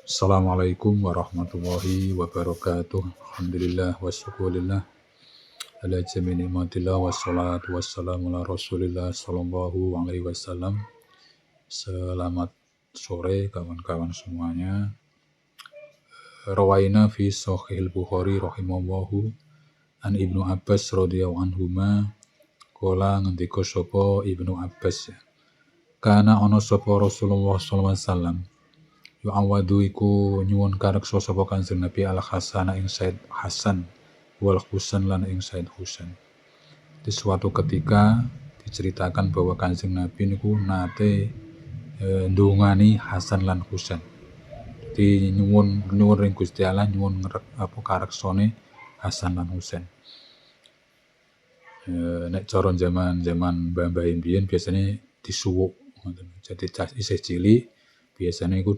Assalamualaikum warahmatullahi wabarakatuh. Alhamdulillah wa syukurillah ala jami ni'matillah wassalatu wassalamu ala rasulillah sallallahu alaihi wasallam. Selamat sore kawan-kawan semuanya. Rawaina fi Sahih Bukhari rahimallahu an Ibnu Abbas radhiyallahu anhuma qala ngendika sapa Ibnu Abbas, kana ana sapa Rasulullah sallallahu alaihi wasallam yu'awadu iku nyuwun kareksa sapa Kanjeng Nabi al-Hasan ing Said Hasan wal Husain lan ing Said Husain. Di suatu ketika diceritakan bahwa Kanjeng Nabi niku nate ndongani Hasan lan Husain. Jadi nyuwun ring Gusti Allah nyuwun kareksane Hasan lan Husain. Nek cara zaman mbah-mbah mbiyen biasanya disuwuk ngoten. Jadi isih cilik biasanya iku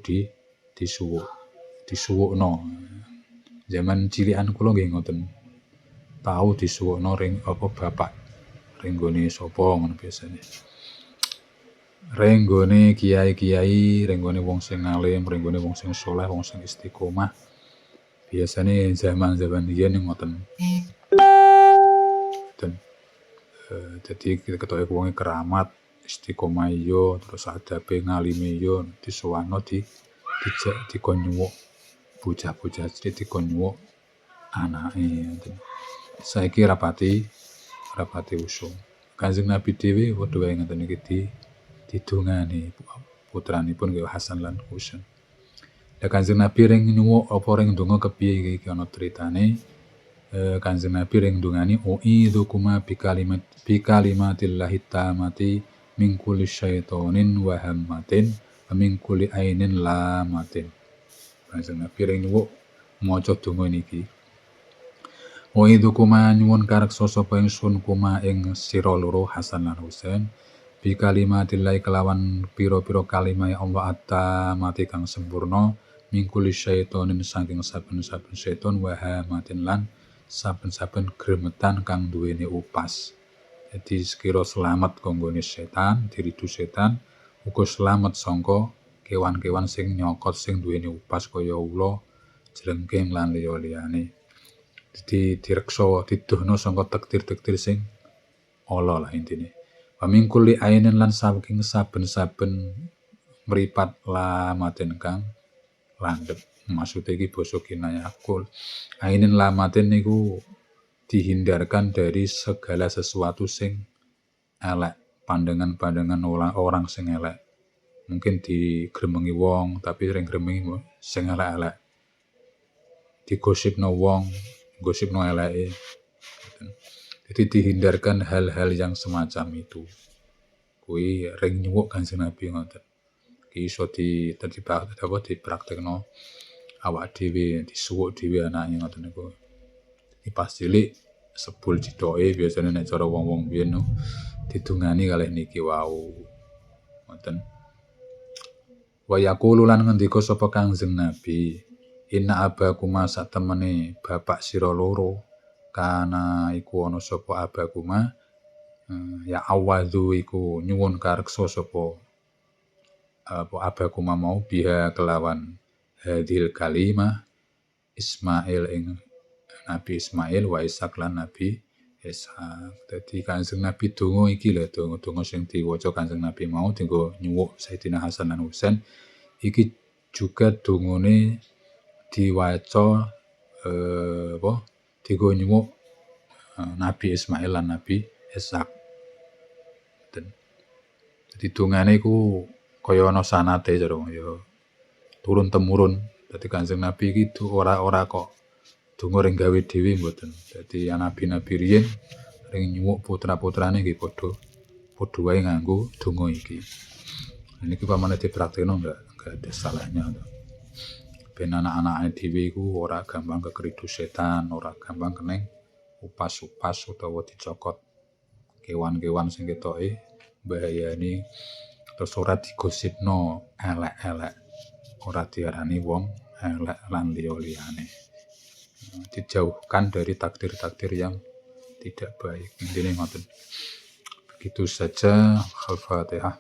disuwukno. Zaman cilikan kula nggih ngoten. Tahu disuwukno ring bapak. Ring gone sapa ngono biasane. Ring gone kiai-kiai, ring gone wong sing alim, ring gone wong sing saleh, wong sing istiqomah. Biasane zaman riyen ngoten. Jadi ketoke wonge keramat, istiqomah yo, terus adabe ngalime yo, disuwano dikon nyuwuk bocah-bocah cilik dikon nyuwuk anake. Saiki rapati usum. Kanjeng Nabi dhewe padha wae ngeten iki didongani putranipun nggih Hasan lan Husain. Lah Kanjeng Nabi ring nyuwuk apa ring ndonga kepiye iki ana critane. Kanjeng Nabi ring ndongani u'idzukuma bi kalimatillahi tamati min kulli syaitonin wa hammatin wa min kulli ainin lamatin. Kanjeng Nabi ring nyuwuk maca donga niki. U'idzukuma nyuwun kareksa sapa ingsun kuma ing sira loro Hasan lan Husain bi kalimatillahi kelawan pira-pira kalimah Allah at-tamati kang sempurna min kulli syaitonin saking saben-saben seton wa hammatin lan saben-saben gremetan kang duweni upas. Jadi sekira selamat kanggone setan, diridu setan, uga selamat sangka kewan-kewan sing nyokot sing duweni upas kaya ula, jlengking lan liya-liyane. Jadi direksa didohno sangka tektir-tektir sing ala lah intine. Wa min kulli ainin lan saking saben-saben mripat lamaten kang landhep. Maksudnya iki basa kinayakul. Ainin lamatin niku dihindarkan dari segala sesuatu sing elek, pandangan-pandangan orang sing elek. Mungkin digremengi wong tapi ring gremengi sing elek-elek. Digosipno wong, gosipno eleke. Jadi dihindarkan hal-hal yang semacam itu. Kuwi ring nyuwuk Kanjeng Nabi ngoten. Iki iso dipraktekno awak dhewe, disuwuk dhewe anake ngoten niku. Iki pas cilik sebul jitoke biasane nek cara wong-wong biyen didungani kalih niki wau. Ngoten. Wa yaqulu lan ngendika sapa Kanjeng Nabi, inna abakuma satemene bapak sira loro kana iku ana sapa abakuma ya awadhu iku nyuwun kareksa sapa abakuma mau biha kelawan hadil kalimah Ismail ing Nabi Ismail wa Ishak lan Nabi Ishak. Dadi Kanjeng Nabi donga iki lho, donga sing diwaca Kanjeng Nabi mau dienggo nyuwuk Sayyidina Hasan lan Husain. Iki juga dongane diwaca dienggo nyuwuk Nabi Ismail lan Nabi Ishak. Jadi dongane iku kaya ana sanate cara ya turun temurun. Dadi Kanjeng Nabi iki ora kok donga ring gawe dhewe mboten. Dadi nabi-nabi riyen ring nyuwuk putra-putrane nggih padha wae nganggo donga iki. Niki pamane dipraktekno enggak ada salahnya. Ben anak-anake dhewe iku ora gampang kekridu setan, ora gampang keneng upas-upas utawa dicokot kewan-kewan sing ketoke bahayane. Terus ora digosipno elek-elek. Ora diarani wong elek lan liya-liyane. Dijauhkan dari takdir-takdir yang tidak baik. Intine ngoten. Begitu saja. Al-Fatihah.